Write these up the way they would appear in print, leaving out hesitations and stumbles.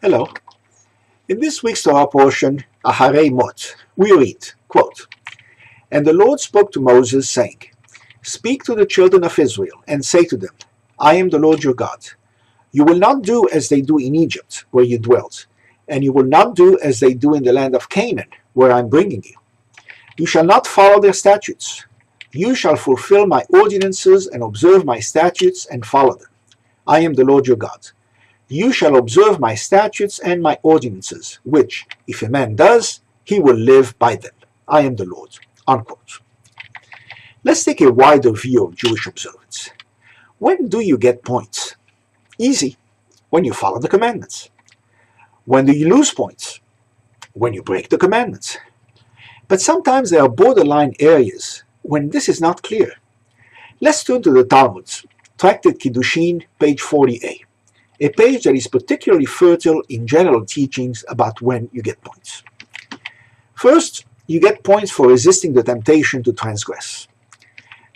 Hello. In this week's Torah portion, Aharei Mot, we read, quote, "And the Lord spoke to Moses, saying, Speak to the children of Israel, and say to them, I am the Lord your God. You will not do as they do in Egypt, where you dwelt, and you will not do as they do in the land of Canaan, where I am bringing you. You shall not follow their statutes. You shall fulfill my ordinances and observe my statutes and follow them. I am the Lord your God. You shall observe my statutes and my ordinances, which, if a man does, he will live by them. I am the Lord." Unquote. Let's take a wider view of Jewish observance. When do you get points? Easy. When you follow the commandments. When do you lose points? When you break the commandments. But sometimes there are borderline areas when this is not clear. Let's turn to the Talmud, Tractate Kiddushin, page 40a. A page that is particularly fertile in general teachings about when you get points. First, you get points for resisting the temptation to transgress.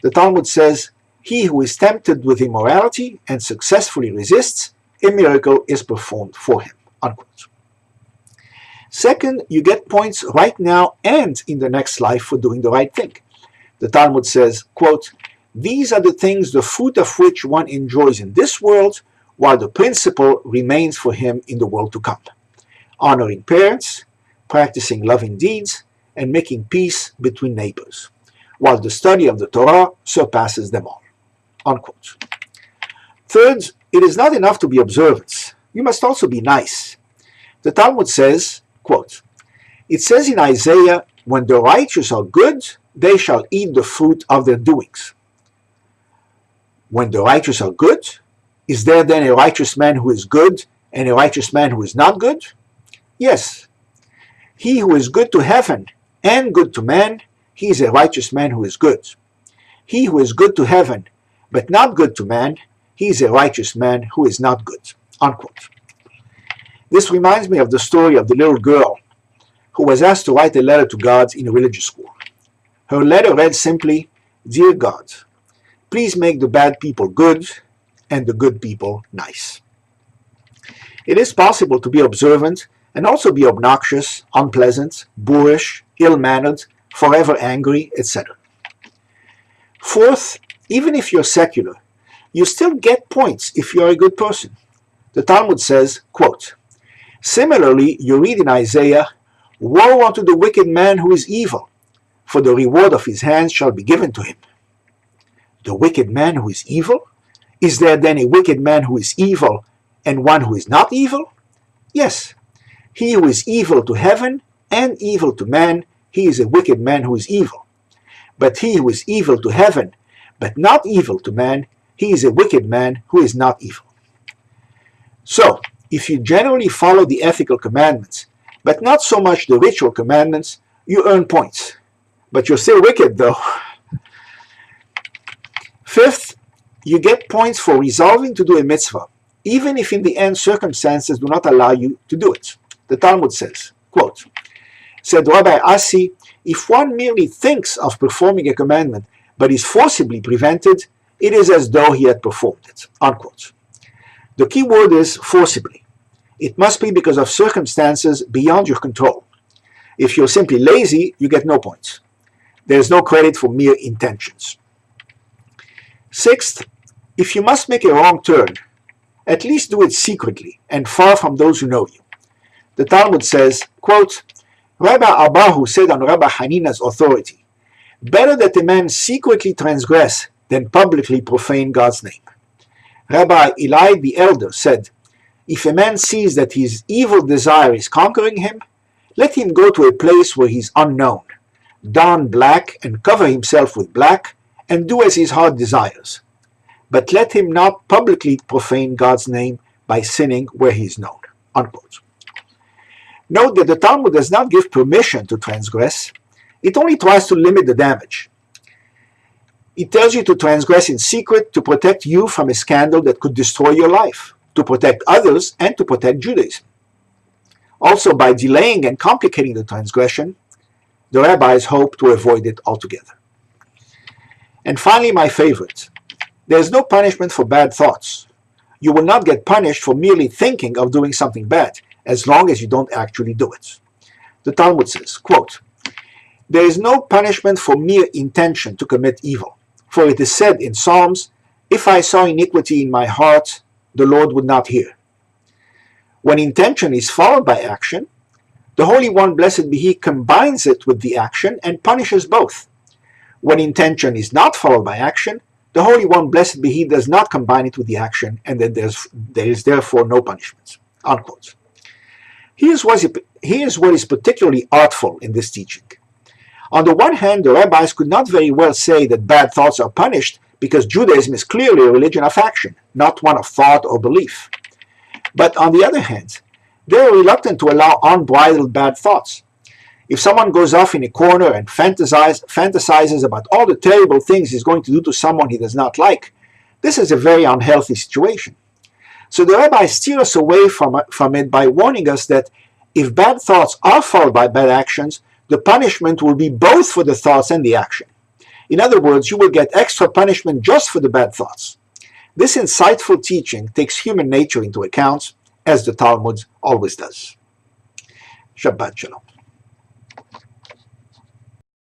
The Talmud says, "He who is tempted with immorality and successfully resists, a miracle is performed for him." Unquote. Second, you get points right now and in the next life for doing the right thing. The Talmud says, quote, "These are the things the fruit of which one enjoys in this world, while the principle remains for him in the world to come. Honoring parents, practicing loving deeds, and making peace between neighbors, while the study of the Torah surpasses them all." Unquote. Third, it is not enough to be observant. You must also be nice. The Talmud says, quote, "It says in Isaiah, when the righteous are good, they shall eat the fruit of their doings." When the righteous are good, is there then a righteous man who is good and a righteous man who is not good? Yes. He who is good to heaven and good to man, he is a righteous man who is good. He who is good to heaven but not good to man, he is a righteous man who is not good. Unquote. This reminds me of the story of the little girl who was asked to write a letter to God in a religious school. Her letter read simply, "Dear God, please make the bad people good and the good people nice." It is possible to be observant and also be obnoxious, unpleasant, boorish, ill-mannered, forever angry, etc. Fourth, even if you're secular, you still get points if you're a good person. The Talmud says, quote, "Similarly, you read in Isaiah, Woe unto the wicked man who is evil, for the reward of his hands shall be given to him." The wicked man who is evil? Is there then a wicked man who is evil and one who is not evil? Yes. He who is evil to heaven and evil to man, he is a wicked man who is evil. But he who is evil to heaven but not evil to man, he is a wicked man who is not evil. So, if you generally follow the ethical commandments, but not so much the ritual commandments, you earn points. But you're still wicked, though. Fifth, you get points for resolving to do a mitzvah, even if in the end circumstances do not allow you to do it. The Talmud says, quote, said Rabbi Asi, "If one merely thinks of performing a commandment but is forcibly prevented, it is as though he had performed it." Unquote. The key word is forcibly. It must be because of circumstances beyond your control. If you're simply lazy, you get no points. There's no credit for mere intentions. Sixth, if you must make a wrong turn, at least do it secretly and far from those who know you. The Talmud says, quote, "Rabbi Abahu said on Rabbi Hanina's authority, better that a man secretly transgress than publicly profane God's name. Rabbi Eli the elder said, if a man sees that his evil desire is conquering him, let him go to a place where he is unknown, don black and cover himself with black, and do as his heart desires. But let him not publicly profane God's name by sinning where he is known." Unquote. Note that the Talmud does not give permission to transgress. It only tries to limit the damage. It tells you to transgress in secret to protect you from a scandal that could destroy your life, to protect others, and to protect Judaism. Also, by delaying and complicating the transgression, the rabbis hope to avoid it altogether. And finally, my favorite, there is no punishment for bad thoughts. You will not get punished for merely thinking of doing something bad. as long as you don't actually do it. The Talmud says, quote, "There is no punishment for mere intention to commit evil, for it is said in Psalms, 'If I saw iniquity in my heart, the Lord would not hear.' When intention is followed by action, the Holy One, blessed be He, combines it with the action and punishes both. When intention is not followed by action, the Holy One, blessed be He, does not combine it with the action, and then there is therefore no punishment." Unquote. Here's what is particularly artful in this teaching. On the one hand, the rabbis could not very well say that bad thoughts are punished because Judaism is clearly a religion of action, not one of thought or belief. But on the other hand, they are reluctant to allow unbridled bad thoughts. If someone goes off in a corner and fantasizes about all the terrible things he's going to do to someone he does not like, this is a very unhealthy situation. So the rabbis steer us away from it by warning us that if bad thoughts are followed by bad actions, the punishment will be both for the thoughts and the action. In other words, you will get extra punishment just for the bad thoughts. This insightful teaching takes human nature into account, as the Talmud always does. Shabbat Shalom.